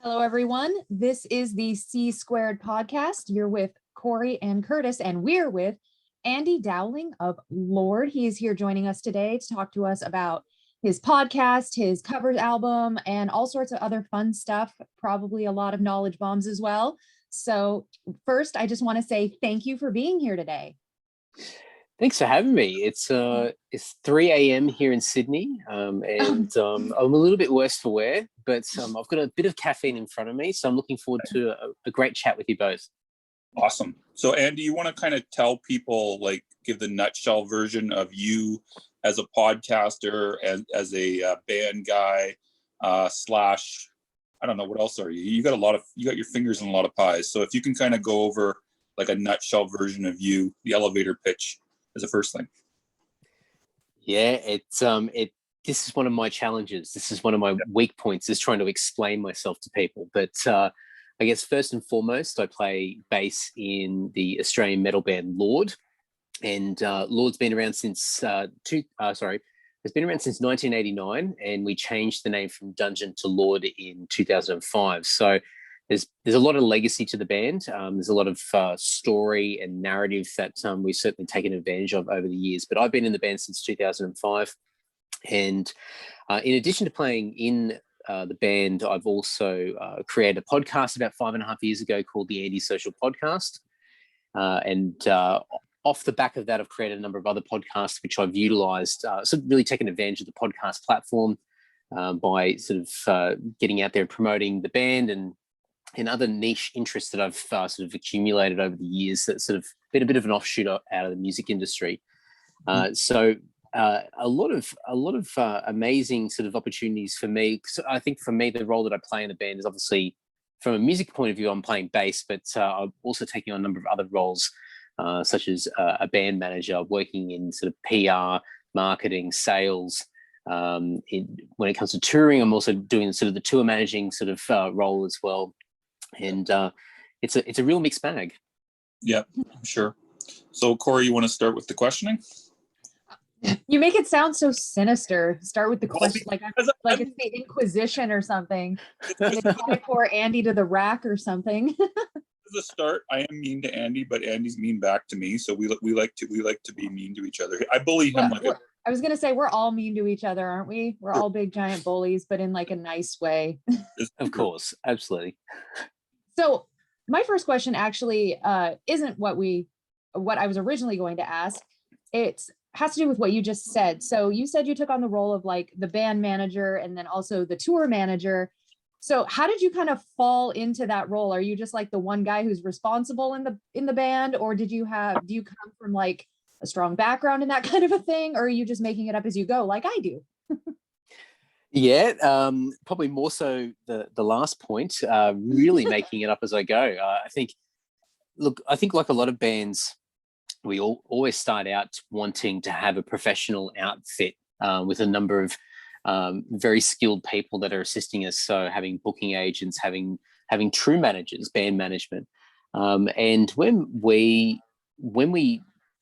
Hello, everyone. This is the C Squared podcast. You're with Cori and Curtis, and we're with Andy Dowling of LORD. He is here joining us today to talk to us about his podcast, his covers album, and all sorts of other fun stuff, probably a lot of knowledge bombs as well. So first, I just want to say thank you for being here today. Thanks for having me. It's 3 a.m. here in Sydney, and I'm a little bit worse for wear, but I've got a bit of caffeine in front of me, so I'm looking forward to a great chat with you both. Awesome. So, Andy, you want to kind of tell people, give the nutshell version of you as a podcaster and as a band guy slash, I don't know, what else are you? You got your fingers in a lot of pies. So if you can kind of go over like a nutshell version of you, the elevator pitch as a first thing. Yeah, this is one of my challenges. This is one of my weak points, is trying to explain myself to people. But I guess first and foremost, I play bass in the Australian metal band LORD, and LORD's been around since it's been around since 1989, and we changed the name from Dungeon to LORD in 2005. So there's a lot of legacy to the band. There's a lot of story and narrative that we've certainly taken advantage of over the years. But I've been in the band since 2005. And in addition to playing in the band, I've also created a podcast about 5.5 years ago called the Andy Social Podcast. And off the back of that, I've created a number of other podcasts, which I've utilized, so really taken advantage of the podcast platform by sort of getting out there and promoting the band and other niche interests that I've sort of accumulated over the years that sort of been a bit of an offshoot out of the music industry. So a lot of amazing sort of opportunities for me. So I think for me, the role that I play in the band is obviously, from a music point of view, I'm playing bass, but I'm also taking on a number of other roles, such as a band manager, working in sort of PR, marketing, sales. When it comes to touring, I'm also doing sort of the tour managing sort of role as well. And it's a real mixed bag. Yeah, I'm sure. So, Cori, you want to start with the questioning? You make it sound so sinister. Start with the question, like it's the Inquisition or something. They pour Andy to the rack or something. As a start, I am mean to Andy, but Andy's mean back to me. So we like to be mean to each other. I bully him I was gonna say we're all mean to each other, aren't we? We're all big giant bullies, but in like a nice way. Of course, absolutely. So my first question actually isn't what I was originally going to ask. It has to do with what you just said. So you said you took on the role of like the band manager and then also the tour manager. So how did you kind of fall into that role? Are you just like the one guy who's responsible in the band, or do you come from like a strong background in that kind of a thing, or are you just making it up as you go like I do? Yeah, probably more so the last point, really making it up as I go. I think like a lot of bands, we always start out wanting to have a professional outfit with a number of very skilled people that are assisting us. So having booking agents, having true managers, band management. And when we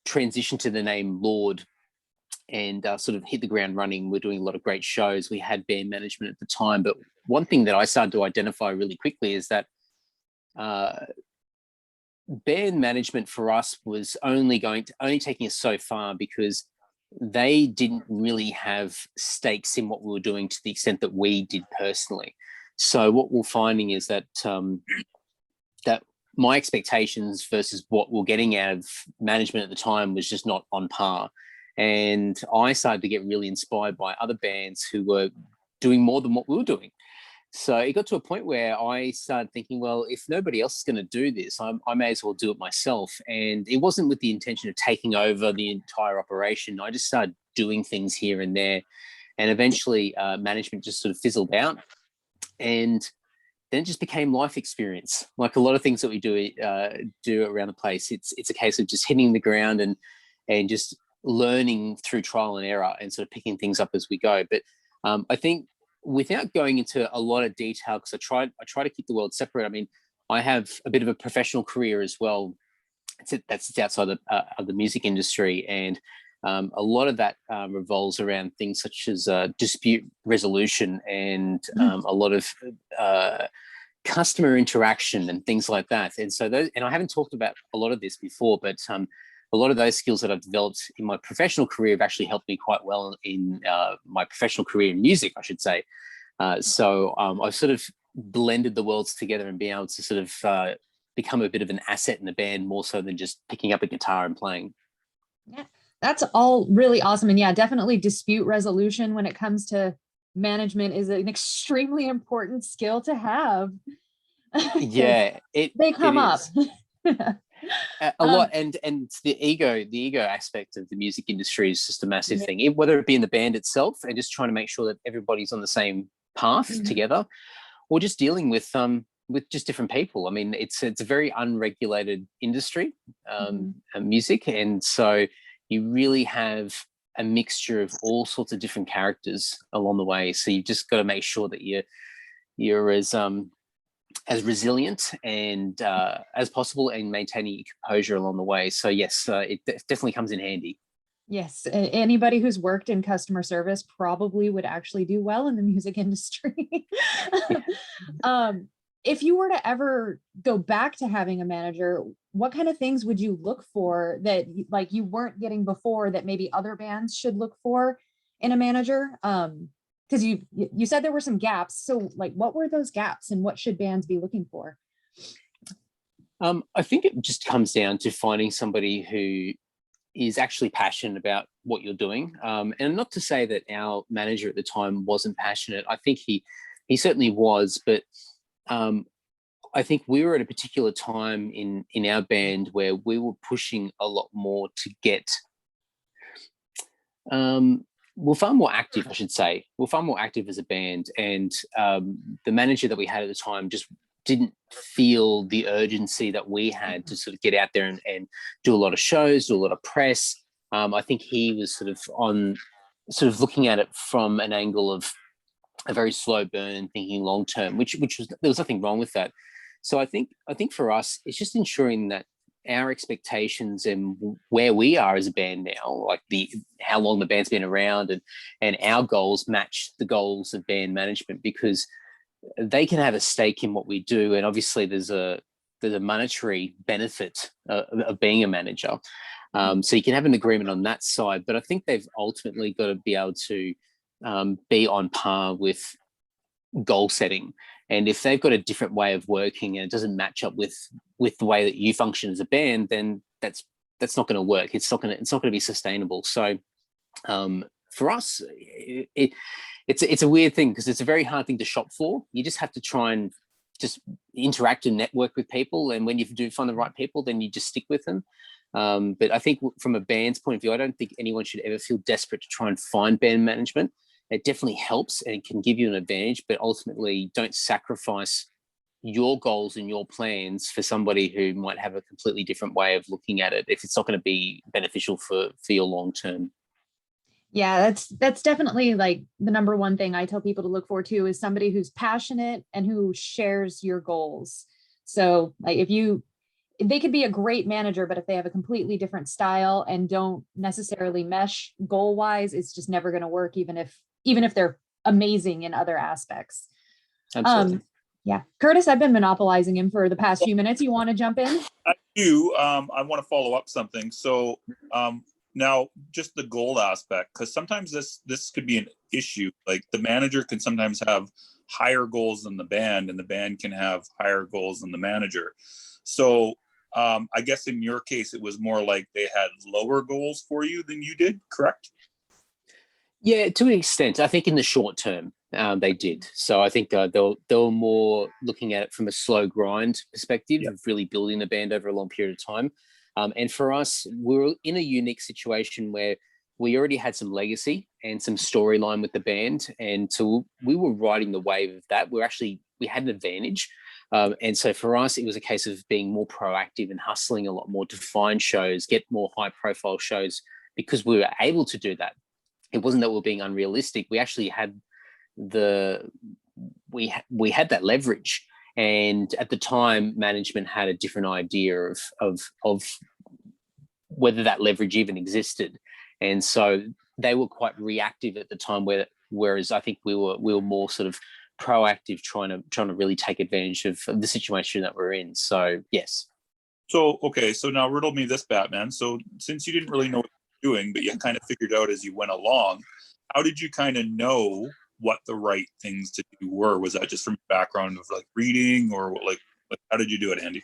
transitioned to the name LORD and sort of hit the ground running, we're doing a lot of great shows. We had band management at the time. But one thing that I started to identify really quickly is that band management for us was only taking us so far, because they didn't really have stakes in what we were doing to the extent that we did personally. So what we're finding is that that my expectations versus what we're getting out of management at the time was just not on par. And I started to get really inspired by other bands who were doing more than what we were doing. So it got to a point where I started thinking, well, if nobody else is going to do this, I may as well do it myself. And it wasn't with the intention of taking over the entire operation. I just started doing things here and there. And eventually management just sort of fizzled out. And then it just became life experience. Like a lot of things that we do around the place, it's a case of just hitting the ground and just learning through trial and error and sort of picking things up as we go. But I think, without going into a lot of detail, because I try to keep the world separate. I mean, I have a bit of a professional career as well. That's outside of the music industry, and a lot of that revolves around things such as dispute resolution and a lot of customer interaction and things like that. And so those, and I haven't talked about a lot of this before, but a lot of those skills that I've developed in my professional career have actually helped me quite well in my professional career in music, I should say. So I've sort of blended the worlds together and been able to sort of become a bit of an asset in the band, more so than just picking up a guitar and playing. Yeah, that's all really awesome. And yeah, definitely dispute resolution when it comes to management is an extremely important skill to have. Yeah, they come up. A lot, and the ego aspect of the music industry is just a massive thing, whether it be in the band itself and just trying to make sure that everybody's on the same path together, or just dealing with just different people. I mean, it's a very unregulated industry, music, and so you really have a mixture of all sorts of different characters along the way. So you've just got to make sure that you're as resilient and as possible, and maintaining your composure along the way. So yes, it definitely comes in handy. Yes, anybody who's worked in customer service probably would actually do well in the music industry. If you were to ever go back to having a manager, what kind of things would you look for that like you weren't getting before that maybe other bands should look for in a manager? Because you said there were some gaps. So like, what were those gaps and what should bands be looking for? I think it just comes down to finding somebody who is actually passionate about what you're doing. And not to say that our manager at the time wasn't passionate. I think he certainly was, but I think we were at a particular time in our band where we were pushing a lot more to get we're far more active, I should say. We're far more active as a band, and the manager that we had at the time just didn't feel the urgency that we had to sort of get out there and do a lot of shows, do a lot of press. I think he was sort of looking at it from an angle of a very slow burn and thinking long term, which was, there was nothing wrong with that. So I think for us, it's just ensuring that our expectations and where we are as a band now, like how long the band's been around, and our goals match the goals of band management, because they can have a stake in what we do, and obviously there's a monetary benefit of being a manager. So you can have an agreement on that side, but I think they've ultimately got to be able to be on par with goal setting. And if they've got a different way of working and it doesn't match up with the way that you function as a band, then that's not going to work. It's not going to be sustainable. So for us, it's a weird thing, because it's a very hard thing to shop for. You just have to try and just interact and network with people, and when you do find the right people, then you just stick with them. But I think from a band's point of view, I don't think anyone should ever feel desperate to try and find band management. It definitely helps and can give you an advantage, but ultimately don't sacrifice your goals and your plans for somebody who might have a completely different way of looking at it if it's not going to be beneficial for your long term. Yeah, that's definitely like the number one thing I tell people to look for too, is somebody who's passionate and who shares your goals. So like they could be a great manager, but if they have a completely different style and don't necessarily mesh goal wise, it's just never going to work, even if they're amazing in other aspects. Absolutely. Yeah. Curtis, I've been monopolizing him for the past few minutes. You want to jump in? I do. I want to follow up something. So now just the goal aspect, because sometimes this could be an issue. Like the manager can sometimes have higher goals than the band, and the band can have higher goals than the manager. So I guess in your case, it was more like they had lower goals for you than you did, correct? Yeah, to an extent. I think in the short term, they did. So I think they were more looking at it from a slow grind perspective of really building the band over a long period of time. And for us, we were in a unique situation where we already had some legacy and some storyline with the band. And so we were riding the wave of that. We had an advantage. And so for us, it was a case of being more proactive and hustling a lot more to find shows, get more high profile shows, because we were able to do that. It wasn't that we were being unrealistic. We actually had we had that leverage. And at the time, management had a different idea of whether that leverage even existed. And so they were quite reactive at the time, whereas I think we were more sort of proactive, trying to really take advantage of the situation that we're in. So yes. So okay, so now riddle me this, Batman. So since you didn't really know what you were doing, but you kind of figured out as you went along, how did you kind of know what the right things to do were? Was that just from background of like reading, or like how did you do it, Andy?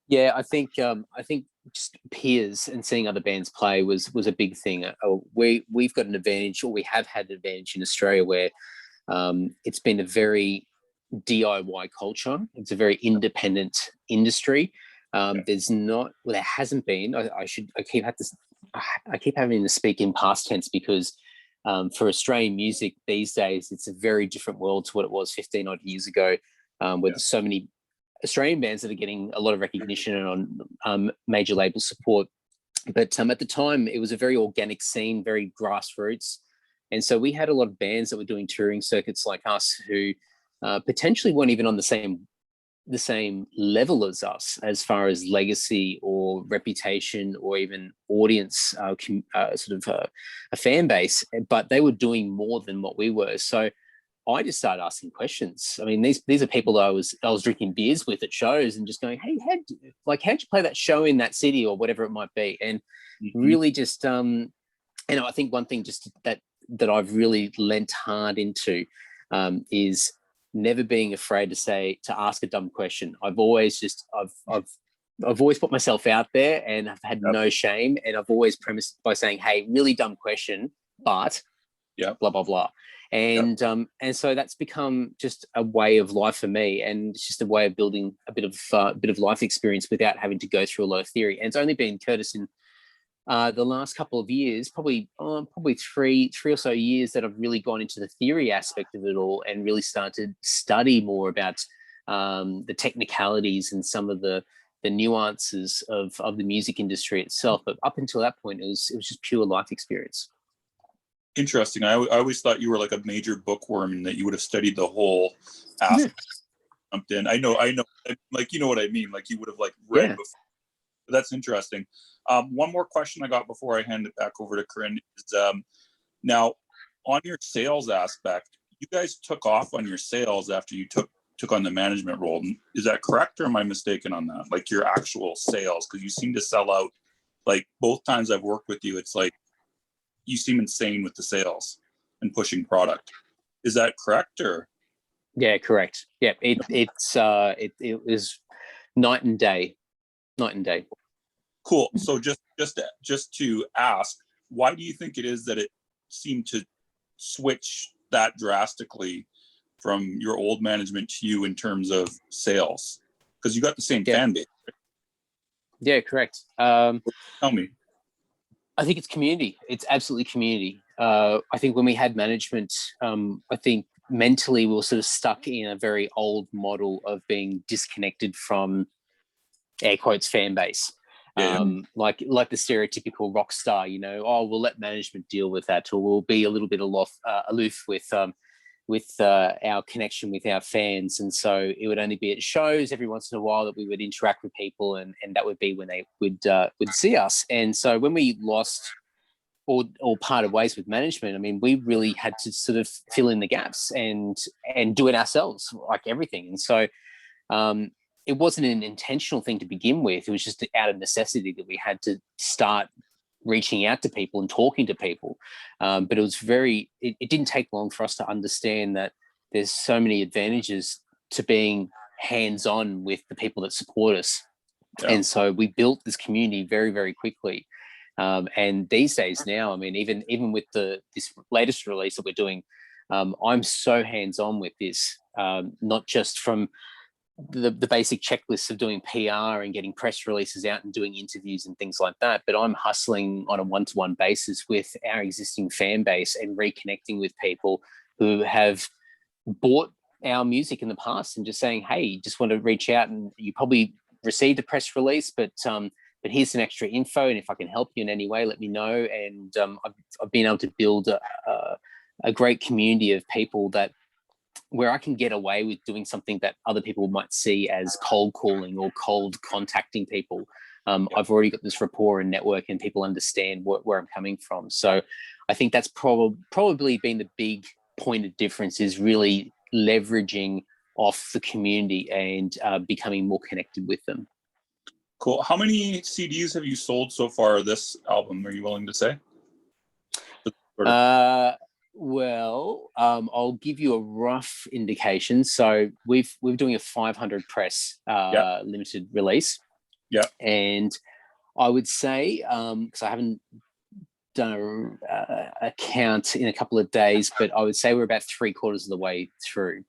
Yeah, I think just peers and seeing other bands play was a big thing. We've got an advantage, or we have had an advantage in Australia, where it's been a very DIY culture. It's a very independent industry. There hasn't been. I keep having to speak in past tense, because for Australian music these days, it's a very different world to what it was 15 odd years ago, where there's so many Australian bands that are getting a lot of recognition and on major label support. But at the time, it was a very organic scene, very grassroots. And so we had a lot of bands that were doing touring circuits like us, who potentially weren't even on the same level as us as far as legacy or reputation or even audience, sort of a fan base, but they were doing more than what we were. So I just started asking questions. I mean, these are people that I was drinking beers with at shows and just going, hey, how'd you play that show in that city, or whatever it might be? And really just, I think one thing just that I've really lent hard into is never being afraid to ask a dumb question. I've always put myself out there, and I've had no shame, and I've always premised by saying, hey, really dumb question, but blah blah blah. And so that's become just a way of life for me, and it's just a way of building a bit of life experience without having to go through a lot of theory. And it's only been, Curtis, in the last couple of years, probably three or so years, that I've really gone into the theory aspect of it all and really started to study more about the technicalities and some of the nuances of the music industry itself. But up until that point, it was just pure life experience. Interesting. I always thought you were like a major bookworm, and that you would have studied the whole aspect. Jumped in. I know. Like, you know what I mean? Like, you would have like read before. But that's interesting. One more question I got before I hand it back over to Corinne is, now on your sales aspect, you guys took off on your sales after you took on the management role. Is that correct, or am I mistaken on that? Like, your actual sales, because you seem to sell out. Like, both times I've worked with you, it's like you seem insane with the sales and pushing product. Is that correct, or? Yeah, correct. Yeah, it was night and day. Cool. So just to ask, why do you think it is that it seemed to switch that drastically from your old management to you in terms of sales? Because you got the same fan base, right? Yeah, correct. Tell me. I think it's community. It's absolutely community. I think when we had management, I think mentally we were sort of stuck in a very old model of being disconnected from, air quotes, fan base. Like the stereotypical rock star, we'll let management deal with that, or we'll be a little bit aloof with our connection with our fans. And so it would only be at shows every once in a while that we would interact with people, and that would be when they would see us. And so when we lost or parted ways with management, I mean, we really had to sort of fill in the gaps and do it ourselves, like everything. And so it wasn't an intentional thing to begin with. It was just out of necessity that we had to start reaching out to people and talking to people. But it was it didn't take long for us to understand that there's so many advantages to being hands-on with the people that support us. And so we built this community very, very quickly. And these days now, I mean, even with this latest release that we're doing, I'm so hands-on with this, not just from the basic checklists of doing PR and getting press releases out and doing interviews and things like that, but I'm hustling on a one-to-one basis with our existing fan base and reconnecting with people who have bought our music in the past and just saying, hey, just want to reach out, and you probably received a press release, but here's some extra info, and if I can help you in any way, let me know. And I've been able to build a great community of people where I can get away with doing something that other people might see as cold calling or cold contacting people. I've already got this rapport and network, and people understand where I'm coming from. So I think that's probably been the big point of difference, is really leveraging off the community and becoming more connected with them. Cool. How many CDs have you sold so far this album? Are you willing to say? I'll give you a rough indication. So we're doing a 500 press limited release. Yeah. And I would say, because I haven't done a count in a couple of days, but I would say we're about 3/4 of the way through.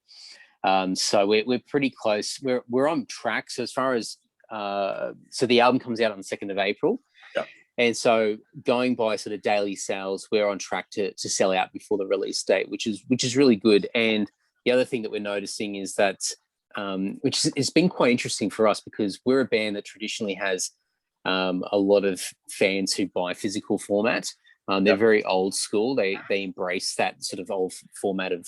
So we're pretty close. We're on track. So as far as so the album comes out on the 2nd of April. Yeah. And so going by sort of daily sales, we're on track to sell out before the release date, which is really good. And the other thing that we're noticing is that, which has been quite interesting for us, because we're a band that traditionally has a lot of fans who buy physical format. They're very old school. They embrace that sort of old format of,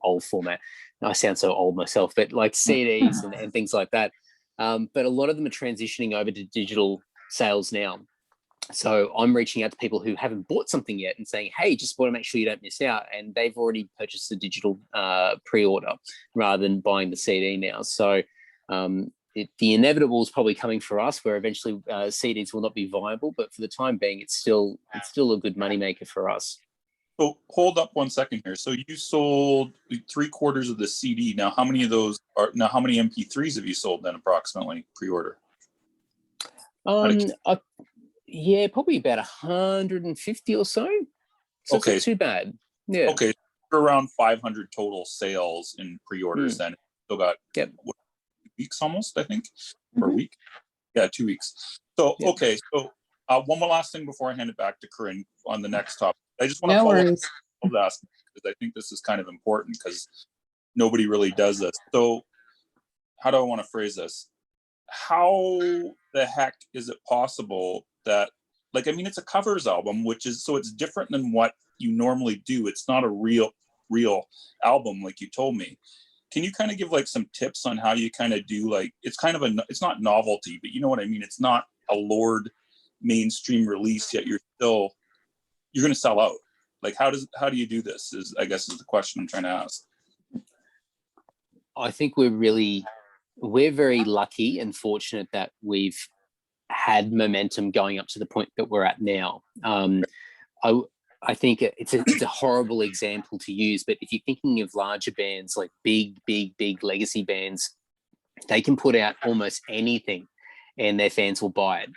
old format. I sound so old myself, but like CDs and things like that. But a lot of them are transitioning over to digital sales now. So I'm reaching out to people who haven't bought something yet and saying, hey, just want to make sure you don't miss out. And they've already purchased the digital pre-order rather than buying the CD now. So the inevitable is probably coming for us, where eventually CDs will not be viable. But for the time being, it's still a good moneymaker for us. So hold up one second here. So you sold 3/4 of the CD. Now, how many of those how many MP3s have you sold then approximately pre-order? Yeah, probably about 150 or so. So okay. It's not too bad. Yeah. Okay. Around 500 total sales in pre-orders then. Still got 2 weeks almost, I think, per week. Yeah, 2 weeks. So, okay. So one more last thing before I hand it back to Corinne on the next topic. I just want to follow up because I think this is kind of important because nobody really does this. So how do I want to phrase this? How the heck is it possible that, it's a covers album, so it's different than what you normally do. It's not a real album like you told me. Can you kind of give some tips on how you kind of do it's kind of it's not novelty, but you know what I mean? It's not a LORD mainstream release yet you're going to sell out. How do you do this is the question I'm trying to ask. I think we're very lucky and fortunate that we've had momentum going up to the point that we're at now. I think it's a horrible example to use, but if you're thinking of larger bands, like big legacy bands, they can put out almost anything and their fans will buy it.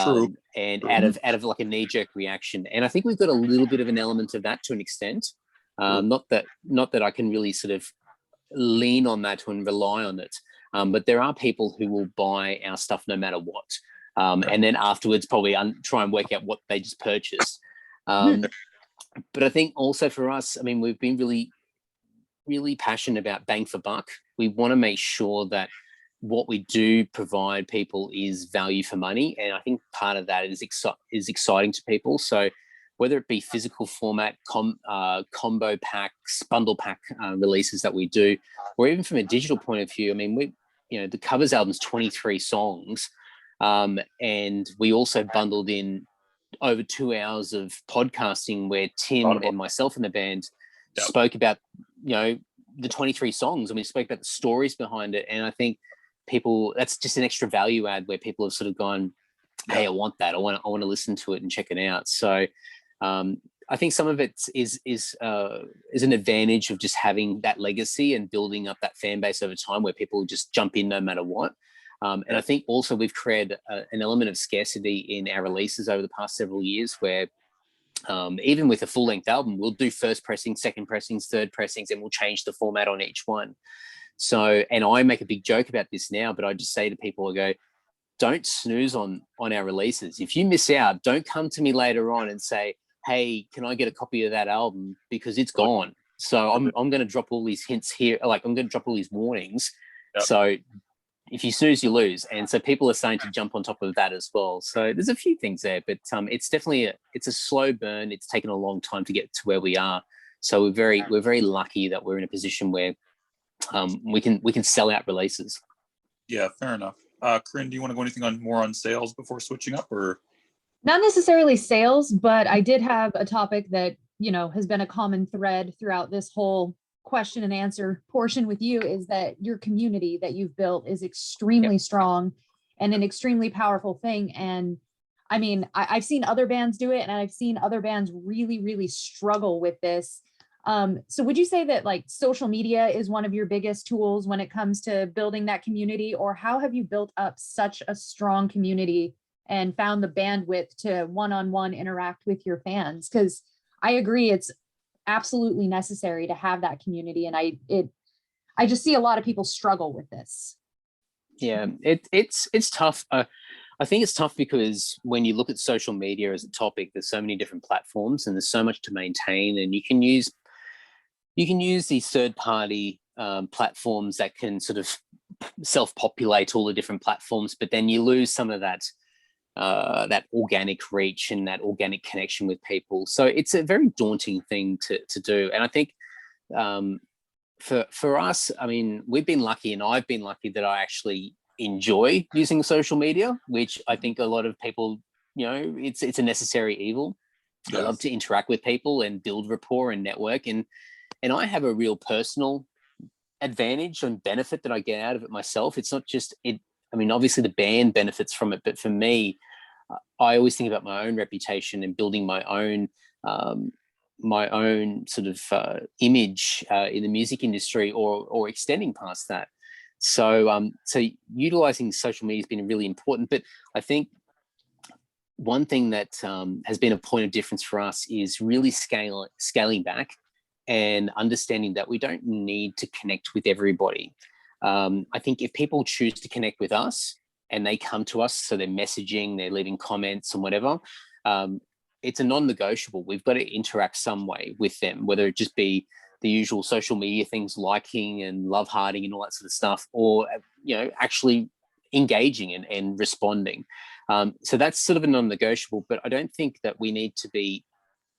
True. And out of like a knee-jerk reaction. And I think we've got a little bit of an element of that to an extent. Not that I can really sort of lean on that and rely on it. But there are people who will buy our stuff no matter what. And then afterwards probably try and work out what they just purchased. But I think also for us, we've been really, really passionate about bang for buck. We want to make sure that what we do provide people is value for money. And I think part of that is exciting to people. So whether it be physical format, combo packs, bundle pack releases that we do, or even from a digital point of view, the covers album's 23 songs. And we also bundled in over 2 hours of podcasting where Tim and myself and the band spoke about, the 23 songs, and we spoke about the stories behind it. And I think that's just an extra value add where people have sort of gone, hey, I want that. I want to listen to it and check it out. So I think some of it is an advantage of just having that legacy and building up that fan base over time where people just jump in no matter what. And I think also we've created an element of scarcity in our releases over the past several years where even with a full-length album, we'll do first pressings, second pressings, third pressings, and we'll change the format on each one. So, and I make a big joke about this now, but I just say to people, I go, don't snooze on our releases. If you miss out, don't come to me later on and say, hey, can I get a copy of that album? Because it's gone. So I'm going to drop all these hints here. I'm going to drop all these warnings. Yep. So if you snooze, you lose. And so people are starting to jump on top of that as well. So there's a few things there, but it's definitely it's a slow burn. It's taken a long time to get to where we are. So we're very lucky that we're in a position where we can sell out releases. Yeah, fair enough. Corinne, do you want to go anything more on sales before switching up, or? Not necessarily sales, but I did have a topic that, has been a common thread throughout this whole question and answer portion with you is that your community that you've built is extremely strong and an extremely powerful thing. And I mean, I've seen other bands do it, and I've seen other bands really, really struggle with this. So would you say that like social media is one of your biggest tools when it comes to building that community, or how have you built up such a strong community and found the bandwidth to one-on-one interact with your fans? Because I agree, it's absolutely necessary to have that community. And I just see a lot of people struggle with this. Yeah, it's tough. I think it's tough because when you look at social media as a topic, there's so many different platforms and there's so much to maintain, and you can use these third-party platforms that can sort of self-populate all the different platforms, but then you lose some of that organic reach and that organic connection with people. So it's a very daunting thing to do. And I think for us, I mean, we've been lucky, and I've been lucky that I actually enjoy using social media, which I think a lot of people, it's a necessary evil. Yes. I love to interact with people and build rapport and network, and I have a real personal advantage and benefit that I get out of it myself. It's not just it. I mean, obviously the band benefits from it, but for me, I always think about my own reputation and building my own sort of image in the music industry, or extending past that. So utilizing social media has been really important. But I think one thing that has been a point of difference for us is really scaling back and understanding that we don't need to connect with everybody. I think if people choose to connect with us and they come to us, so they're messaging, they're leaving comments and whatever, it's a non-negotiable. We've got to interact some way with them, whether it just be the usual social media things, liking and love hearting and all that sort of stuff, or actually engaging and responding. So that's sort of a non-negotiable, but I don't think that we need to be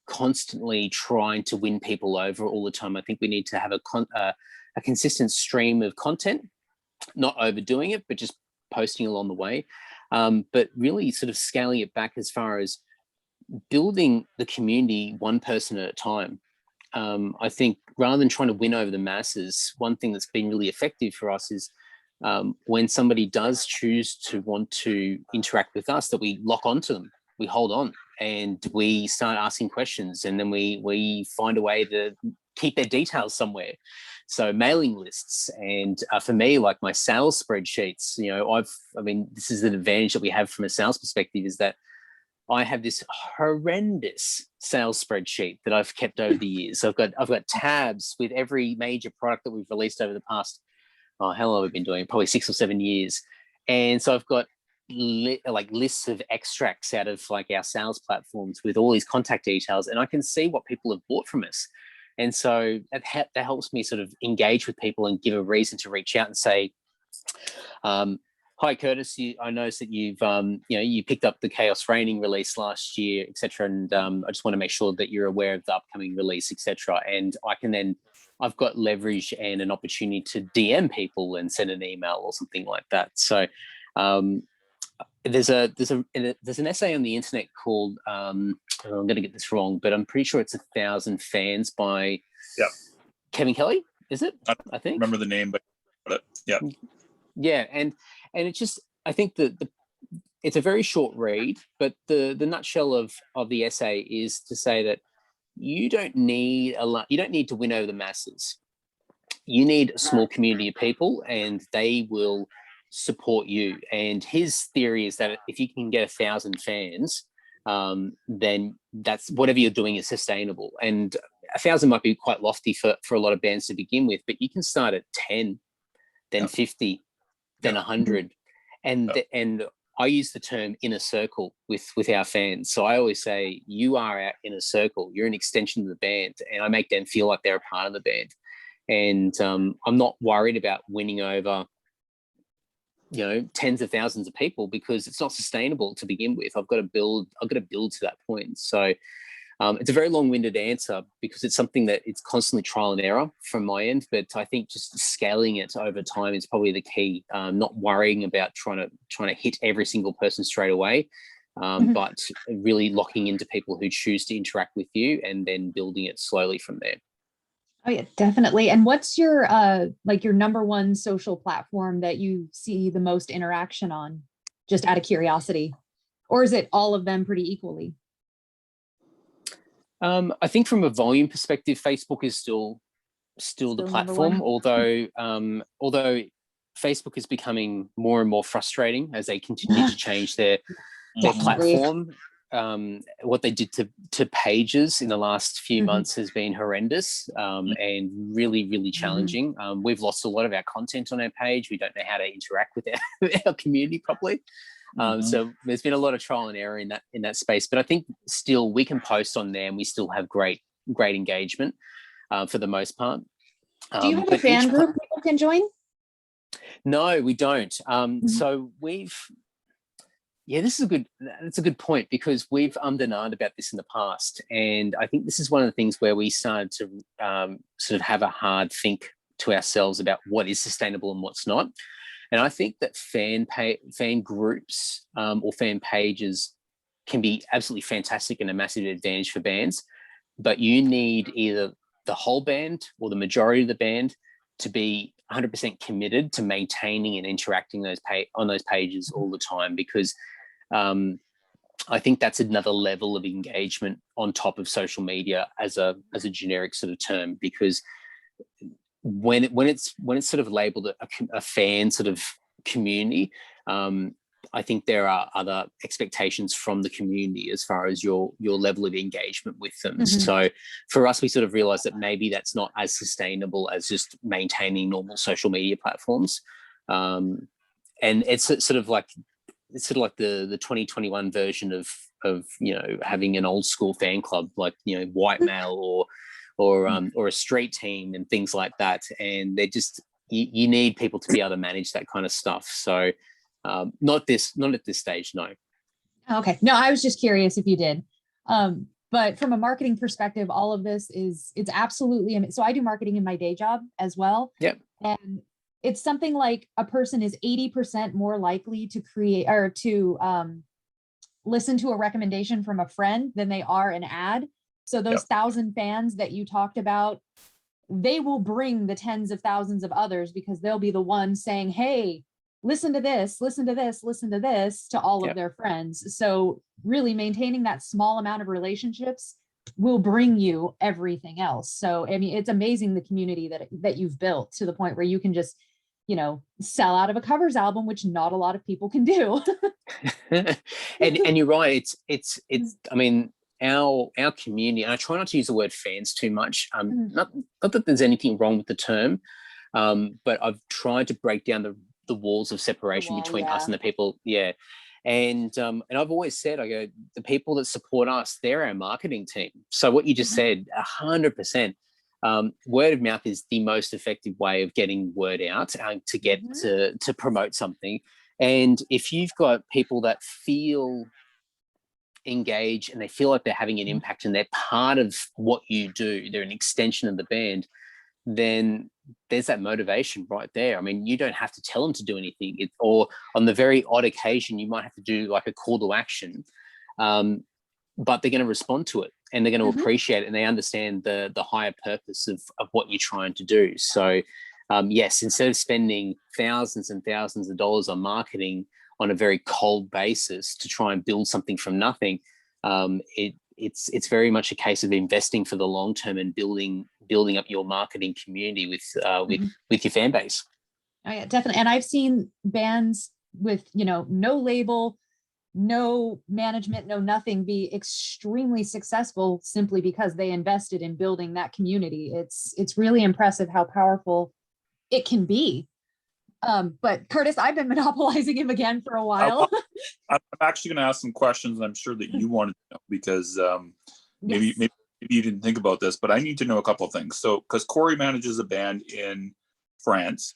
constantly trying to win people over all the time. I think we need to have a consistent stream of content, not overdoing it, but just posting along the way. But really sort of scaling it back as far as building the community one person at a time. I think rather than trying to win over the masses, one thing that's been really effective for us is when somebody does choose to want to interact with us, that we lock onto them, we hold on, and we start asking questions, and then we find a way to keep their details somewhere. So mailing lists, and for me, like my sales spreadsheets, this is an advantage that we have from a sales perspective, is that I have this horrendous sales spreadsheet that I've kept over the years. So I've got tabs with every major product that we've released over the past, how long have we been doing? Probably 6 or 7 years. And so I've got lists of extracts out of like our sales platforms with all these contact details, and I can see what people have bought from us. And so that helps me sort of engage with people and give a reason to reach out and say, hi, Curtis, I noticed that you've, you picked up the Chaos Raining release last year, etc. And I just want to make sure that you're aware of the upcoming release, etc. And I've got leverage and an opportunity to DM people and send an email or something like that. So there's an essay on the internet called, I'm going to get this wrong, but I'm pretty sure it's 1,000 Fans by Kevin Kelly, is it? I think. Remember the name, but yeah. Yeah, and it's just, I think that it's a very short read, but the nutshell of the essay is to say that you don't need to win over the masses. You need a small community of people, and they will support you. And his theory is that if you can get 1,000 fans, then that's whatever you're doing is sustainable. And 1,000 might be quite lofty for a lot of bands to begin with, but you can start at 10, then 50, then 100. And I use the term inner circle with our fans. So I always say, you are our inner circle. You're an extension of the band, and I make them feel like they're a part of the band. And I'm not worried about winning over, tens of thousands of people, because it's not sustainable to begin with. I've got to build to that point. So it's a very long-winded answer, because it's something that it's constantly trial and error from my end. But I think just scaling it over time is probably the key. Not worrying about trying to hit every single person straight away, but really locking into people who choose to interact with you, and then building it slowly from there. Oh yeah, definitely. And what's your like your number one social platform that you see the most interaction on, just out of curiosity? Or is it all of them pretty equally? I think from a volume perspective, Facebook is still the Still number platform, one? although Facebook is becoming more and more frustrating as they continue to change their Definitely. platform. What they did to pages in the last few Mhm. months has been horrendous, and really, really challenging. We've lost a lot of our content on our page. We don't know how to interact with our community properly. So there's been a lot of trial and error in that space. But I think still we can post on there and we still have great engagement for the most part. Do you have a But fan group people can join? no, we don't. Mhm. So this is that's a good point, because we've undernarred about this in the past. And I think this is one of the things where we started to sort of have a hard think to ourselves about what is sustainable and what's not. And I think that fan groups or fan pages can be absolutely fantastic and a massive advantage for bands, but you need either the whole band or the majority of the band to be 100% committed to maintaining and interacting on those pages all the time, because I think that's another level of engagement on top of social media as a generic sort of term, because when it's sort of labeled a fan sort of community, I think there are other expectations from the community as far as your level of engagement with them. So for us, we sort of realized that maybe that's not as sustainable as just maintaining normal social media platforms. And it's sort of like the 2021 version of having an old school fan club, like white male or a street team and things like that. And they're just you need people to be able to manage that kind of stuff. So not at this stage, no. Okay. No, I was just curious if you did. But from a marketing perspective, all of this it's absolutely, so I do marketing in my day job as well. Yep. And it's something like a person is 80% more likely to create or to listen to a recommendation from a friend than they are an ad. So those 1,000 fans that you talked about, they will bring the tens of thousands of others, because they'll be the ones saying, hey, listen to this, listen to this, listen to this, to all of their friends. So really maintaining that small amount of relationships will bring you everything else. So, I mean, it's amazing the community that you've built to the point where you can just, sell out of a covers album, which not a lot of people can do. and you're right. It's I mean, our community, and I try not to use the word fans too much. Not that there's anything wrong with the term, but I've tried to break down the walls of separation between us and the people. Yeah. And I've always said, I go, the people that support us, they're our marketing team. So what you just said, 100%. Word of mouth is the most effective way of getting word out to get to promote something. And if you've got people that feel engaged and they feel like they're having an impact and they're part of what you do, they're an extension of the band, then there's that motivation right there. I mean, you don't have to tell them to do anything, or on the very odd occasion, you might have to do like a call to action, but they're going to respond to it and they're going to appreciate it, and they understand the higher purpose of what you're trying to do. So yes, instead of spending thousands and thousands of dollars on marketing on a very cold basis to try and build something from nothing, it's very much a case of investing for the long term and building up your marketing community with your fan base. Oh yeah, definitely. And I've seen bands with, no label, no management, no nothing, be extremely successful simply because they invested in building that community. It's really impressive how powerful it can be. But Curtis, I've been monopolizing him again for a while. I'm actually going to ask some questions, and I'm sure that you wanted to know, because maybe you didn't think about this, but I need to know a couple of things. So, because Cori manages a band in France,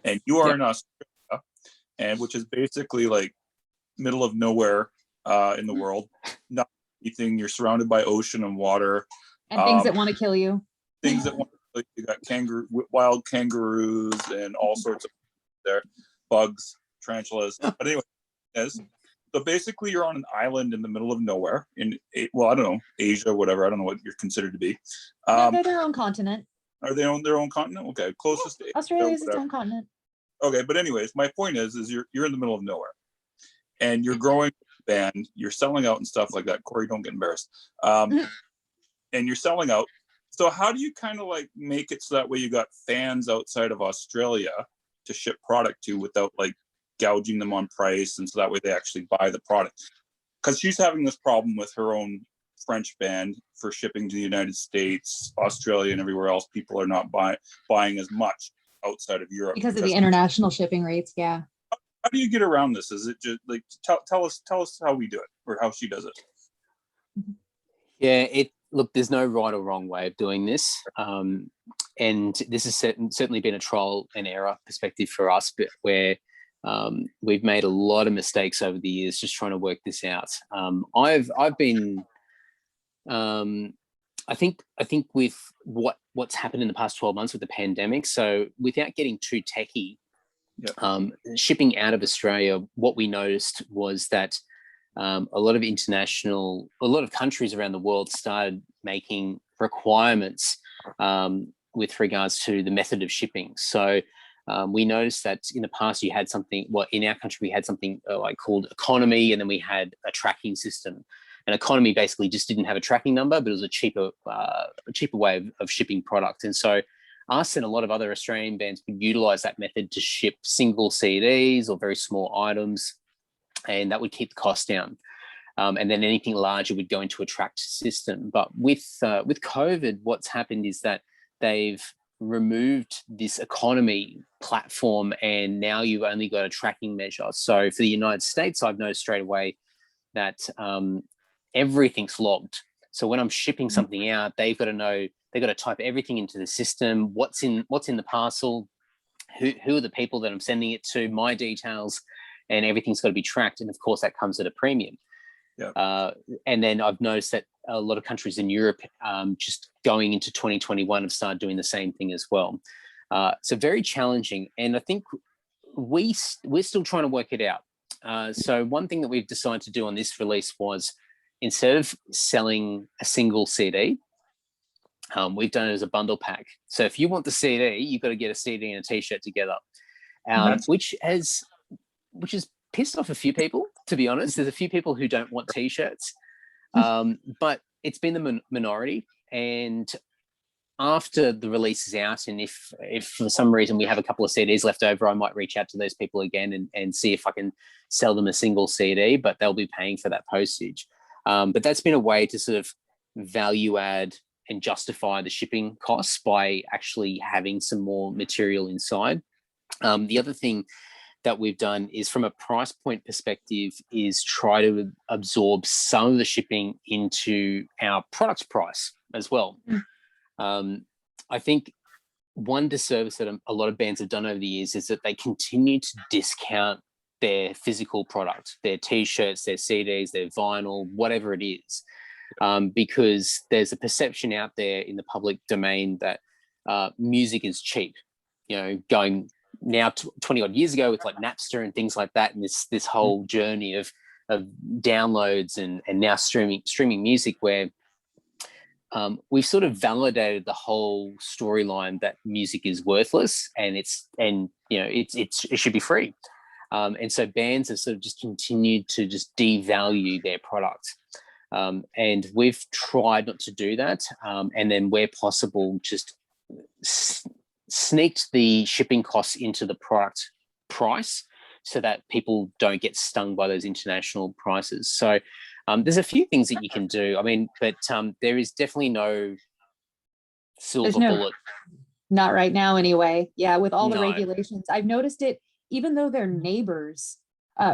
and you are in Australia, and which is basically like middle of nowhere in the world. Not anything. You're surrounded by ocean and water and things that want to kill you. Things that want to kill you. You got wild kangaroos and all sorts of there, bugs, tarantulas. But anyway, so basically you're on an island in the middle of nowhere in, well, I don't know, Asia, whatever. I don't know what you're considered to be. They're their own continent. Are they on their own continent? Okay, closest to Australia is its whatever. own continent. Okay, but anyways, my point is you're in the middle of nowhere, and you're growing a band, you're selling out and stuff like that. Cori, don't get embarrassed. And you're selling out. So how do you kind of like make it so that way you got fans outside of Australia to ship product to without like gouging them on price, and so that way they actually buy the product? Because she's having this problem with her own French band for shipping to the United States, Australia, and everywhere else. People are not buying as much outside of Europe Because of the international shipping rates. Yeah. How do you get around this? Is it just like tell us how we do it or how she does it? Yeah, look, there's no right or wrong way of doing this. And this has certainly been a trial and error perspective for us, but where we've made a lot of mistakes over the years just trying to work this out. I've been, I think with what's happened in the past 12 months with the pandemic, so without getting too techie, shipping out of Australia, what we noticed was that a lot of countries around the world started making requirements with regards to the method of shipping. So we noticed that in the past you had something, well, in our country we had something like called economy, and then we had a tracking system. And economy basically just didn't have a tracking number, but it was a cheaper way of shipping product. And so us and a lot of other Australian bands would utilize that method to ship single CDs or very small items, and that would keep the cost down. And then anything larger would go into a tracked system. But with COVID, what's happened is that they've removed this economy platform, and now you've only got a tracking measure. So for the United States, I've noticed straight away that everything's logged. So when I'm shipping something out, they've got to know, they've got to type everything into the system, what's in the parcel, who are the people that I'm sending it to, my details, and everything's got to be tracked. And of course, that comes at a premium. Yeah. And then I've noticed that a lot of countries in Europe, just going into 2021, have started doing the same thing as well. So very challenging. And I think we're still trying to work it out. So one thing that we've decided to do on this release was, instead of selling a single CD, we've done it as a bundle pack. So if you want the CD, you've got to get a CD and a T-shirt together, which has pissed off a few people, to be honest. There's a few people who don't want T-shirts, but it's been the minority. And after the release is out, and if for some reason we have a couple of CDs left over, I might reach out to those people again and see if I can sell them a single CD, but they'll be paying for that postage. But that's been a way to sort of value add and justify the shipping costs by actually having some more material inside. The other thing that we've done is, from a price point perspective, is try to absorb some of the shipping into our product price as well. I think one disservice that a lot of bands have done over the years is that they continue to discount their physical product, their T-shirts, their CDs, their vinyl, whatever it is, because there's a perception out there in the public domain that music is cheap. You know, going now 20 odd years ago with like Napster and things like that, and this whole journey of downloads and now streaming music, where we've sort of validated the whole storyline that music is worthless and it should be free. And so bands have sort of just continued to just devalue their product. And we've tried not to do that. And then where possible, just sneaked the shipping costs into the product price so that people don't get stung by those international prices. So there's a few things that you can do. I mean, but there is definitely no silver bullet. Not right now anyway. Yeah, with all the regulations. I've noticed it, even though they're neighbors,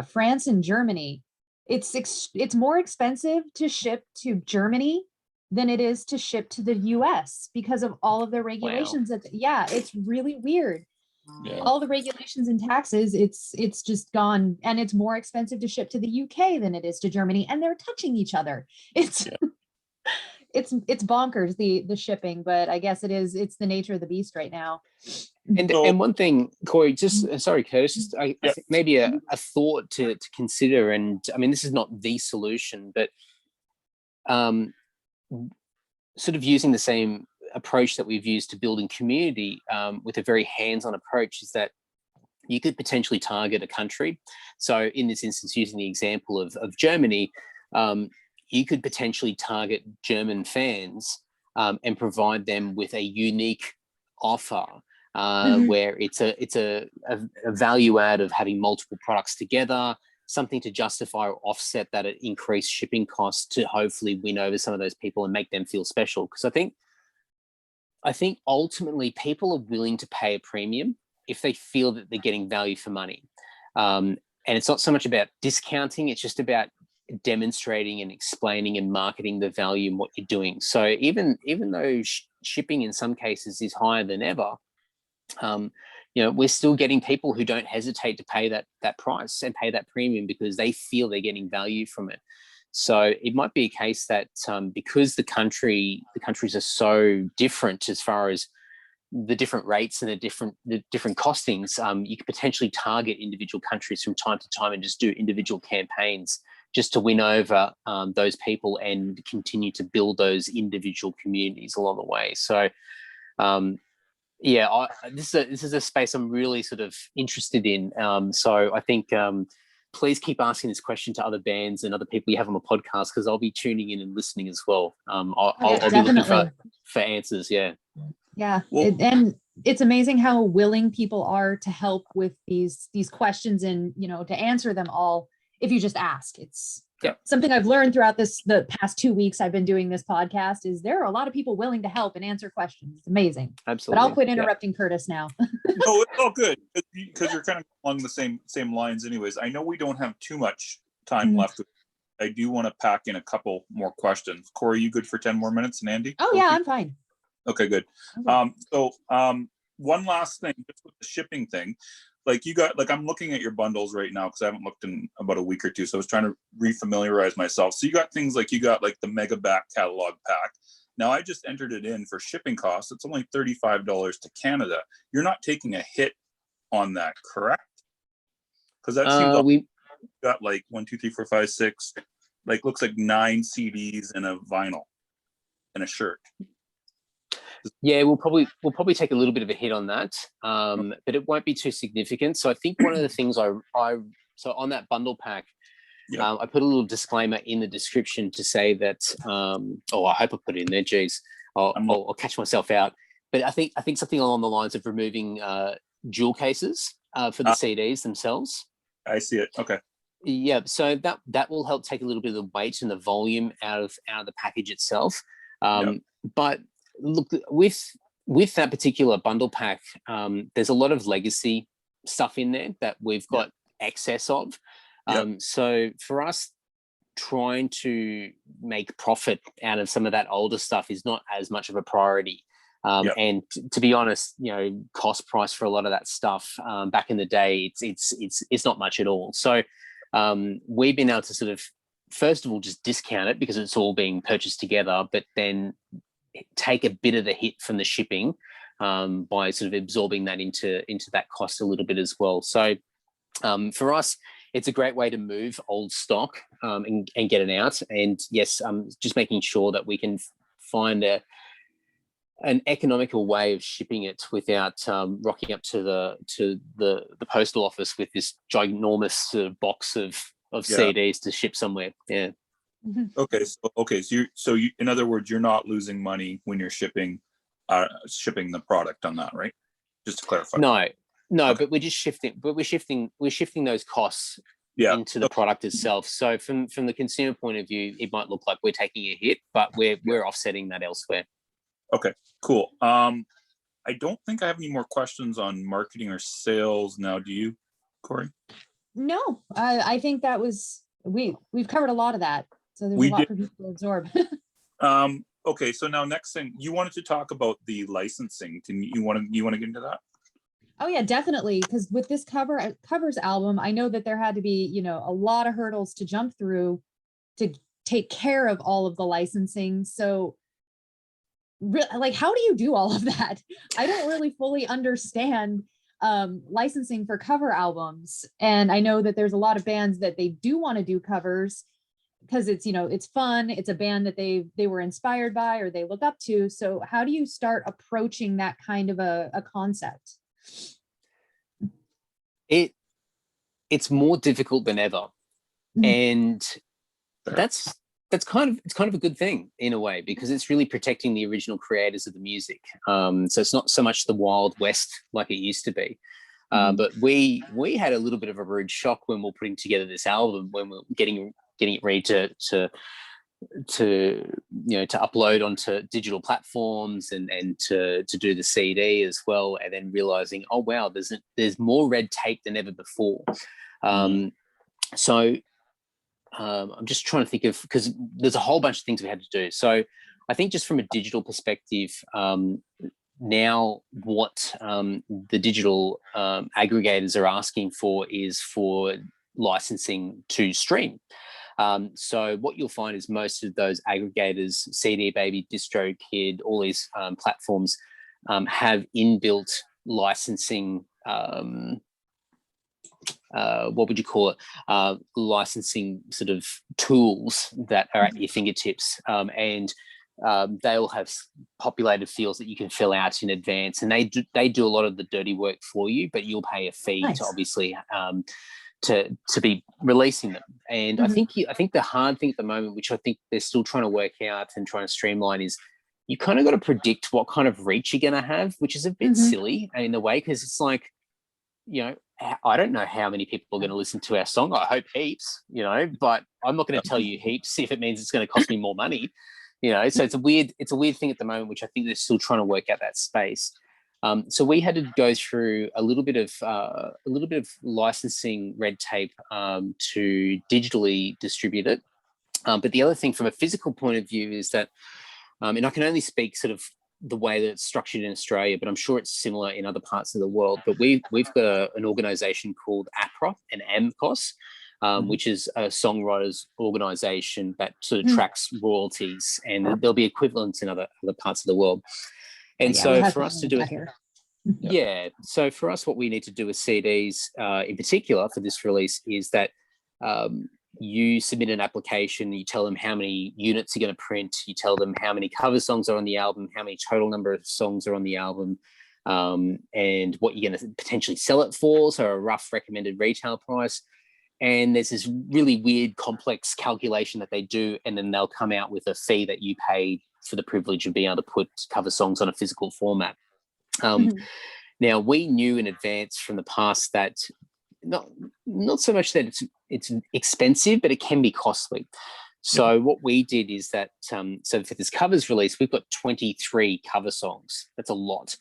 France and Germany, it's more expensive to ship to Germany than it is to ship to the US because of all of the regulations. Wow. It's really weird. Yeah. All the regulations and taxes, it's just gone, and it's more expensive to ship to the UK than it is to Germany, and they're touching each other. It's bonkers, the shipping, but I guess it's the nature of the beast right now. And one thing, Cori, sorry, Curtis, just I think maybe a thought to consider, and I mean, this is not the solution, but sort of using the same approach that we've used to building community with a very hands-on approach is that you could potentially target a country. So in this instance, using the example of Germany, you could potentially target German fans and provide them with a unique offer where it's a value add of having multiple products together, something to justify or offset that increased shipping costs to hopefully win over some of those people and make them feel special. Because I think ultimately people are willing to pay a premium if they feel that they're getting value for money. And it's not so much about discounting, it's just about demonstrating and explaining and marketing the value in what you're doing. So even though shipping in some cases is higher than ever, we're still getting people who don't hesitate to pay that price and pay that premium because they feel they're getting value from it. So it might be a case that because the countries are so different as far as the different rates and the different costings, you could potentially target individual countries from time to time and just do individual campaigns just to win over those people and continue to build those individual communities along the way. So this is a space I'm really sort of interested in. So I think please keep asking this question to other bands and other people you have on the podcast, because I'll be tuning in and listening as well. I'll be looking for answers. Yeah. Yeah. And it's amazing how willing people are to help with these questions and, to answer them all if you just ask. It's something I've learned throughout the past 2 weeks I've been doing this podcast is there are a lot of people willing to help and answer questions. It's amazing. Absolutely. But I'll quit interrupting Curtis now. No, it's all good because you're kind of along the same lines anyways. I know we don't have too much time left. I do want to pack in a couple more questions. Cori, you good for 10 more minutes? And Andy? Oh, yeah, I'm fine. Okay, good. So one last thing, just with the shipping thing, I'm looking at your bundles right now because I haven't looked in about a week or two. So I was trying to refamiliarize myself. So you got things like the Mega Back catalog pack. Now I just entered it in for shipping costs. It's only $35 to Canada. You're not taking a hit on that, correct? Because that seems like we got 1, 2, 3, 4, 5, 6, looks like 9 CDs and a vinyl and a shirt. Yeah, we'll probably take a little bit of a hit on that, but it won't be too significant. So I think one of the things so on that bundle pack, I put a little disclaimer in the description to say that. I hope I put it in there. Geez, I'll catch myself out. But I think something along the lines of removing jewel cases for the CDs themselves. I see it. Okay. Yeah, so that will help take a little bit of the weight and the volume out of the package itself. But look, with that particular bundle pack, there's a lot of legacy stuff in there that we've got excess of. So for us, trying to make profit out of some of that older stuff is not as much of a priority. And to be honest, cost price for a lot of that stuff back in the day, it's not much at all. So we've been able to sort of, first of all, just discount it because it's all being purchased together, but then take a bit of the hit from the shipping by sort of absorbing that into that cost a little bit as well. So for us, it's a great way to move old stock and get it out. And yes, just making sure that we can find an economical way of shipping it without rocking up to the postal office with this ginormous sort of box of CDs to ship somewhere. Yeah. Okay. So you, in other words, you're not losing money when you're shipping the product on that, right? Just to clarify. No, okay. But we're just shifting. But we're shifting those costs into the product itself. So from the consumer point of view, it might look like we're taking a hit, but we're offsetting that elsewhere. Okay, cool. I don't think I have any more questions on marketing or sales now. Do you, Cori? No, I think that was we've covered a lot of that. So there's a lot for people to absorb. Okay, so now next thing, you wanted to talk about the licensing. You want to get into that? Oh yeah, definitely. Because with this covers album, I know that there had to be, a lot of hurdles to jump through to take care of all of the licensing. So how do you do all of that? I don't really fully understand licensing for cover albums. And I know that there's a lot of bands that they do want to do covers. because it's, you know, it's fun, it's a band that they were inspired by or they look up to. So how do you start approaching that kind of a concept? It's more difficult than ever, and that's kind of a good thing in a way, because it's really protecting the original creators of the music. So it's not so much the Wild West like it used to be. But we had a little bit of a rude shock when we were putting together this album, when we were getting it ready to upload onto digital platforms and to do the CD as well, and then realizing, oh wow, there's more red tape than ever before. So I'm just trying to think of, because there's a whole bunch of things we had to do. So I think just from a digital perspective, now what the digital aggregators are asking for is for licensing to stream. So what you'll find is most of those aggregators, CD Baby, DistroKid, all these platforms have inbuilt licensing, what would you call it? Licensing sort of tools that are at your fingertips. And they'll have populated fields that you can fill out in advance, and they do a lot of the dirty work for you, but you'll pay a fee to obviously to be releasing them. And I think the hard thing at the moment, which I think they're still trying to work out and trying to streamline, is you kind of got to predict what kind of reach you're going to have, which is a bit silly in a way, because it's like, you know, I don't know how many people are going to listen to our song. I hope heaps, you know, but I'm not going to tell you heaps if it means it's going to cost me more money, you know. So it's a weird thing at the moment, which I think they're still trying to work out that space. So we had to go through a little bit of licensing red tape to digitally distribute it. But the other thing from a physical point of view is that, and I can only speak sort of the way that it's structured in Australia, but I'm sure it's similar in other parts of the world. But we've got an organisation called APRA and AMCOS, which is a songwriters organisation that sort of tracks royalties, and there'll be equivalents in other parts of the world. And so for us to do it, so for us, what we need to do with CDs in particular for this release is that you submit an application, you tell them how many units you're going to print, you tell them how many cover songs are on the album, how many total number of songs are on the album, and what you're going to potentially sell it for, so a rough recommended retail price. And there's this really weird, complex calculation that they do, and then they'll come out with a fee that you pay for the privilege of being able to put cover songs on a physical format. Now, we knew in advance from the past that not so much that it's expensive, but it can be costly. So what we did is that, so for this covers release, we've got 23 cover songs. That's a lot.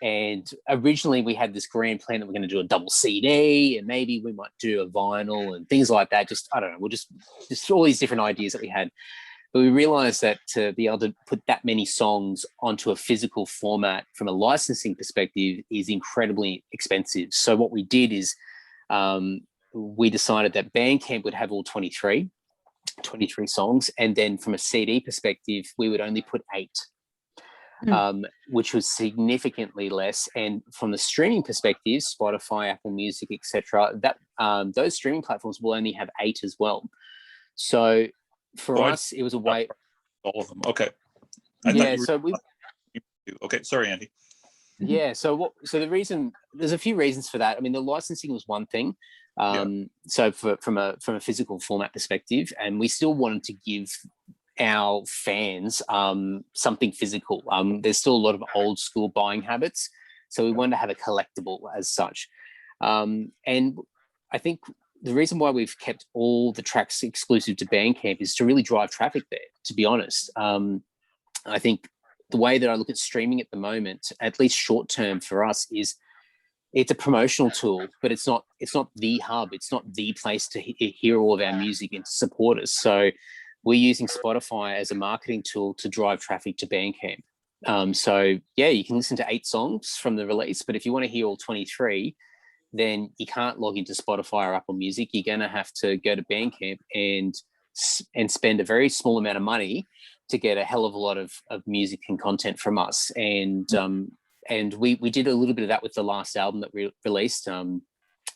And originally we had this grand plan that we're going to do a double CD, and maybe we might do a vinyl and things like that. Just, I don't know, we'll just all these different ideas that we had. But we realized that to be able to put that many songs onto a physical format from a licensing perspective is incredibly expensive. So what we did is we decided that Bandcamp would have all 23 songs. And then from a CD perspective, we would only put 8, which was significantly less. And from the streaming perspective, Spotify, Apple Music, etc., that those streaming platforms will only have 8 as well. So for us, it was a way. All of them. Okay. Okay. Sorry, Andy. Yeah. So the reason, there's a few reasons for that. I mean, the licensing was one thing. So from a physical format perspective, and we still wanted to give our fans something physical. There's still a lot of old school buying habits, so we wanted to have a collectible as such. And I think the reason why we've kept all the tracks exclusive to Bandcamp is to really drive traffic there, to be honest. I think the way that I look at streaming at the moment, at least short term for us, is it's a promotional tool, but it's not the hub. It's not the place to hear all of our music and to support us. So we're using Spotify as a marketing tool to drive traffic to Bandcamp. So yeah, you can listen to 8 songs from the release, but if you want to hear all 23, then you can't log into Spotify or Apple Music. You're going to have to go to Bandcamp and spend a very small amount of money to get a hell of a lot of music and content from us. And we did a little bit of that with the last album that we released,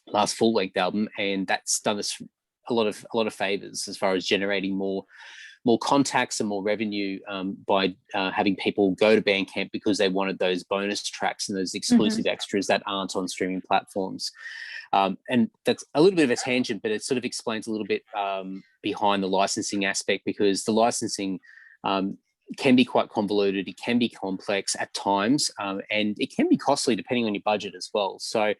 last full-length album, and that's done us a lot of favors as far as generating more contacts and more revenue by having people go to Bandcamp because they wanted those bonus tracks and those exclusive extras that aren't on streaming platforms. And that's a little bit of a tangent, but it sort of explains a little bit behind the licensing aspect, because the licensing can be quite convoluted. It can be complex at times, and it can be costly depending on your budget as well. So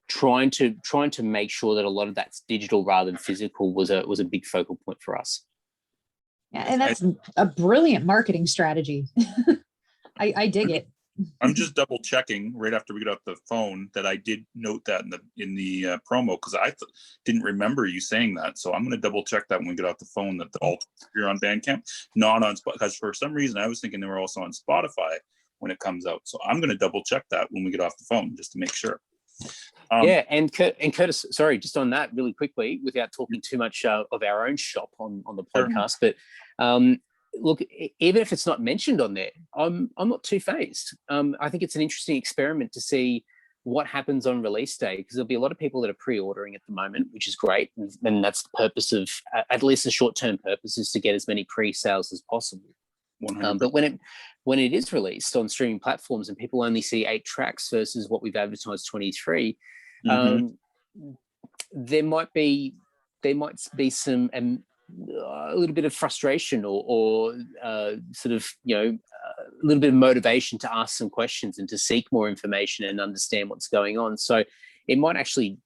trying to make sure that a lot of that's digital rather than physical was a big focal point for us. Yeah, and that's a brilliant marketing strategy. I dig it. I'm just double checking right after we get off the phone that I did note that in the promo, because I didn't remember you saying that. So I'm going to double check that when we get off the phone, that all you're on Bandcamp, not on Spotify, because for some reason I was thinking they were also on Spotify when it comes out. So I'm going to double check that when we get off the phone just to make sure. Yeah, and Curtis, sorry, just on that really quickly, without talking too much of our own shop on the podcast, but look, even if it's not mentioned on there, I'm not too phased. I think it's an interesting experiment to see what happens on release day, because there'll be a lot of people that are pre-ordering at the moment, which is great, and that's the purpose of, at least the short-term purpose, is to get as many pre-sales as possible. But when it is released on streaming platforms and people only see 8 tracks versus what we've advertised 23, there might be some a little bit of frustration or sort of a little bit of motivation to ask some questions and to seek more information and understand what's going on. So it might actually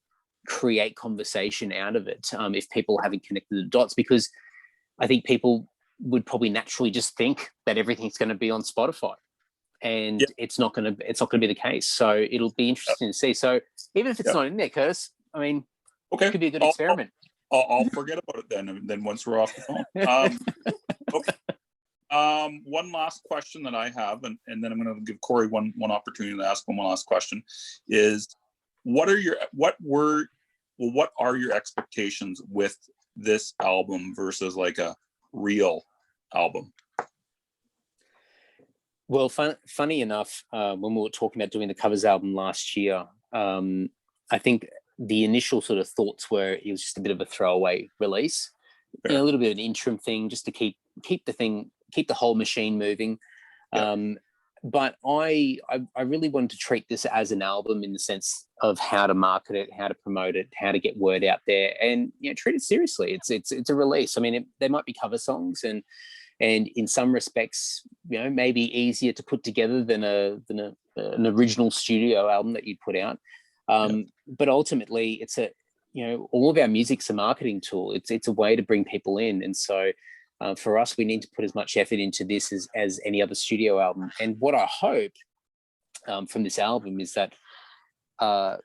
create conversation out of it if people haven't connected the dots, because I think people would probably naturally just think that everything's going to be on Spotify, and it's not going to be the case. So it'll be interesting to see. So even if it's not in there, Curtis, I mean, it could be a good experiment. I'll forget about it then. And then once we're off the phone. Okay. One last question that I have, and then I'm going to give Cori one opportunity to ask one last question, is what are your expectations with this album versus like a real album? Well, funny enough, when we were talking about doing the covers album last year, I think the initial sort of thoughts were it was just a bit of a throwaway release, a little bit of an interim thing, just to keep the whole machine moving. But I really wanted to treat this as an album in the sense of how to market it, how to promote it, how to get word out there, and treat it seriously. It's a release. I mean, they might be cover songs, and in some respects, maybe easier to put together than an original studio album that you'd put out. But ultimately, it's all of our music's a marketing tool. It's a way to bring people in, and so. For us, we need to put as much effort into this as any other studio album. And what I hope from this album is that, I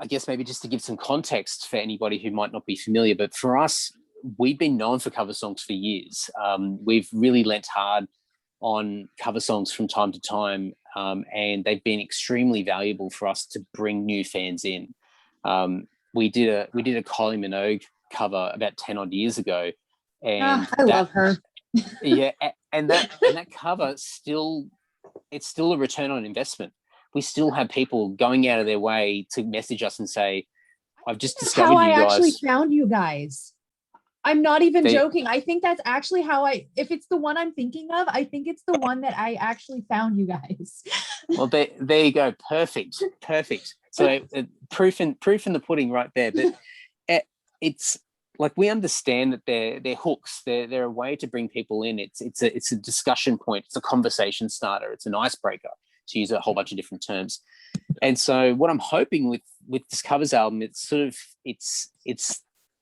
guess maybe just to give some context for anybody who might not be familiar, but for us, we've been known for cover songs for years. We've really lent hard on cover songs from time to time, and they've been extremely valuable for us to bring new fans in. We did a Kylie Minogue cover about 10 odd years ago. And I love her. and that cover it's still a return on investment. We still have people going out of their way to message us and say, "I've just discovered you guys." How I actually found you guys. I'm not even joking. I think that's actually how if it's the one I'm thinking of, I think it's the one that I actually found you guys. Well, there you go. Perfect. So proof in the pudding right there. But it's. Like, we understand that they're hooks. They're a way to bring people in. It's a discussion point. It's a conversation starter. It's an icebreaker, to use a whole bunch of different terms. And so what I'm hoping with this covers album, it's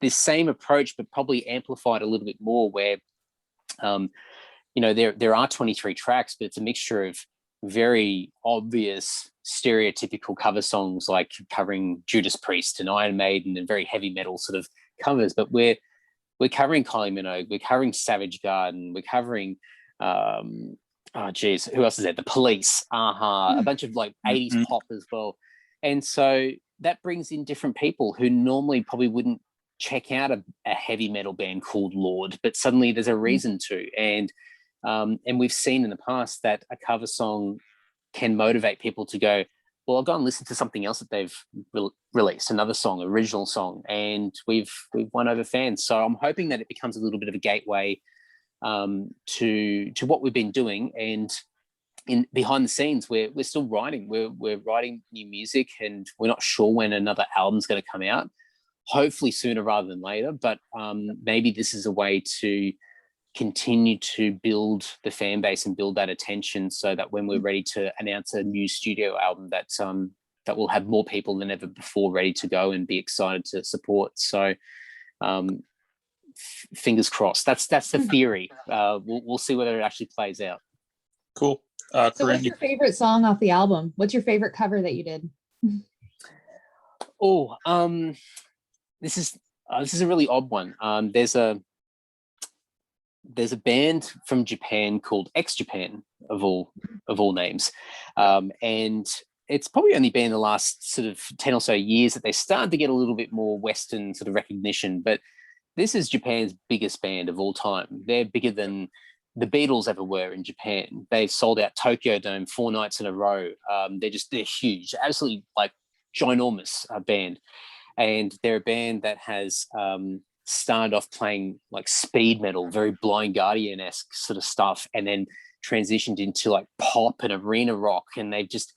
this same approach, but probably amplified a little bit more, where there are 23 tracks, but it's a mixture of very obvious stereotypical cover songs, like covering Judas Priest and Iron Maiden and very heavy metal sort of covers, but we're covering Kylie Minogue, we're covering Savage Garden, we're covering who else is there? The Police, a bunch of like 80s pop as well. And so that brings in different people who normally probably wouldn't check out a heavy metal band called LORD, but suddenly there's a reason to. And we've seen in the past that a cover song can motivate people to go, well, I'll go and listen to something else that they've released, another song, original song, and we've won over fans. So I'm hoping that it becomes a little bit of a gateway to what we've been doing. And in behind the scenes, we're still writing. We're writing new music, and we're not sure when another album's going to come out. Hopefully sooner rather than later. But maybe this is a way to continue to build the fan base and build that attention, so that when we're ready to announce a new studio album, that will have more people than ever before ready to go and be excited to support. So fingers crossed. That's the theory. We'll see whether it actually plays out. Cool. So Corinne, what's your favorite song off the album? What's your favorite cover that you did? This is a really odd one. There's a band from Japan called X Japan, of all names, and it's probably only been the last sort of 10 or so years that they started to get a little bit more Western sort of recognition. But this is Japan's biggest band of all time. They're bigger than the Beatles ever were in Japan. They've sold out Tokyo Dome 4 nights in a row. They're huge, absolutely like ginormous band. And they're a band that has started off playing like speed metal, very Blind Guardian-esque sort of stuff, and then transitioned into like pop and arena rock. And they've just,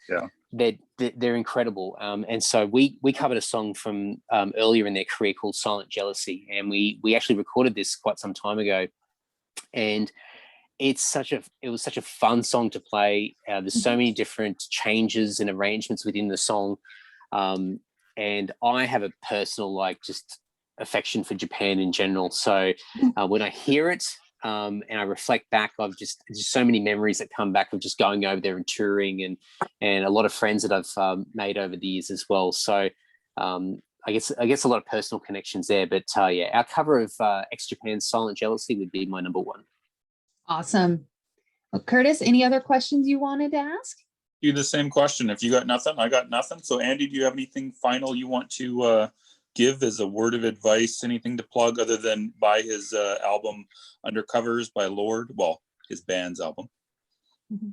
they're incredible. And so we covered a song from earlier in their career called Silent Jealousy. And we actually recorded this quite some time ago. And it was such a fun song to play. There's so many different changes and arrangements within the song. And I have a personal, like, just affection for Japan in general. So when I hear it and I reflect back, I've just so many memories that come back of just going over there and touring, and a lot of friends that I've made over the years as well. So I guess a lot of personal connections there. But yeah, our cover of X Japan's Silent Jealousy would be my number one. Awesome. Well, Curtis, any other questions you wanted to ask? You the same question. If you got nothing, I got nothing. So Andy, do you have anything final you want to give as a word of advice, anything to plug other than buy his album Undercovers by LORD? Well, his band's album.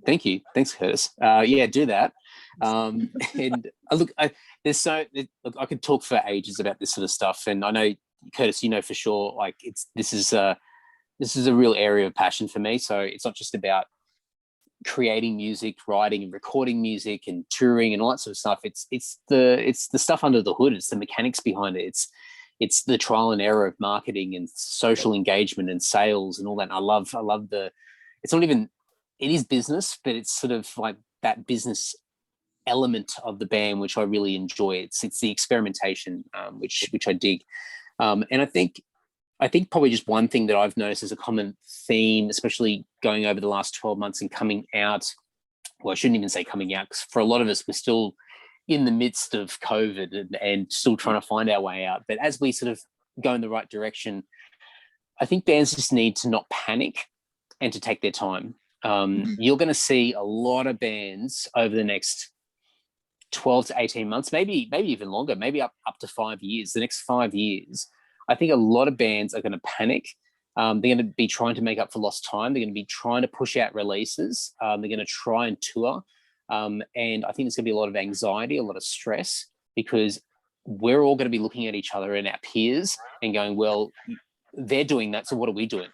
Thank you. Thanks, Curtis. Yeah, do that. And look, I could talk for ages about this sort of stuff. And I know, Curtis, you know for sure, like this is a real area of passion for me. So it's not just about creating music, writing and recording music and touring and all that sort of stuff. It's the stuff under the hood. It's the mechanics behind it. It's the trial and error of marketing and social engagement and sales and all that. And I love it's not even, it is business, but it's sort of like that business element of the band, which I really enjoy. It's the experimentation, which I dig. And I think probably just one thing that I've noticed as a common theme, especially going over the last 12 months and coming out, well, I shouldn't even say coming out, because for a lot of us, we're still in the midst of COVID and still trying to find our way out. But as we sort of go in the right direction, I think bands just need to not panic and to take their time. You're going to see a lot of bands over the next 12 to 18 months, maybe even longer, maybe up to 5 years, the next 5 years. I think a lot of bands are going to panic. They're going to be trying to make up for lost time. They're going to be trying to push out releases. They're going to try and tour. And I think there's going to be a lot of anxiety, a lot of stress, because we're all going to be looking at each other and our peers and going, well, they're doing that, so what are we doing?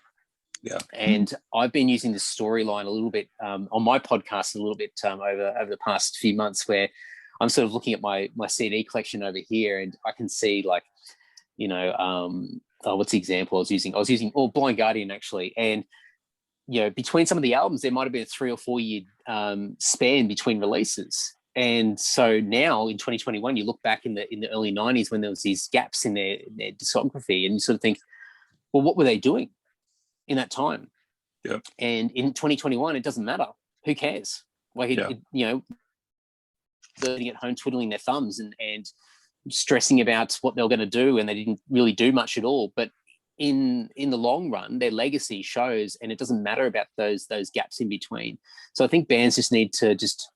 Yeah. And I've been using this storyline a little bit on my podcast a little bit over the past few months, where I'm sort of looking at my CD collection over here, and I can see, like, you know, what's the example I was using? I was using Blind Guardian, actually. And, you know, between some of the albums, there might have been a 3 or 4 year span between releases. And so now in 2021, you look back in the early 90s when there was these gaps in their discography, and you sort of think, well, what were they doing in that time? Yeah. And in 2021, it doesn't matter. Who cares? Like, you know, they're sitting at home twiddling their thumbs and stressing about what they were going to do, and they didn't really do much at all. But in the long run, their legacy shows, and it doesn't matter about those gaps in between. So I think bands just need to just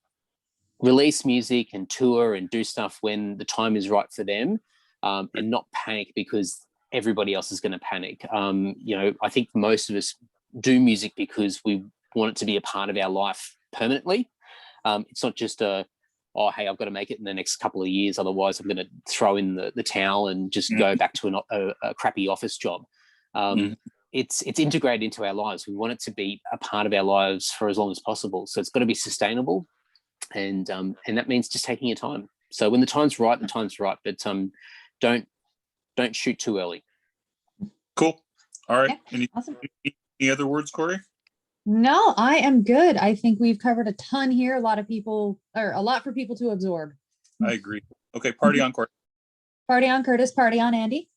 release music and tour and do stuff when the time is right for them, and not panic because everybody else is going to panic. You know, I think most of us do music because we want it to be a part of our life permanently. It's not just a oh, hey, I've got to make it in the next couple of years. Otherwise, I'm going to throw in the towel and just go back to a crappy office job. It's integrated into our lives. We want it to be a part of our lives for as long as possible. So it's got to be sustainable, and that means just taking your time. So when the time's right, the time's right. But don't shoot too early. Cool. All right. Yeah, awesome. Any other words, Cori? No, I am good. I think we've covered a ton here. A lot for people to absorb. I agree. Okay, party on, Cori. Party on, Curtis. Party on, Andy.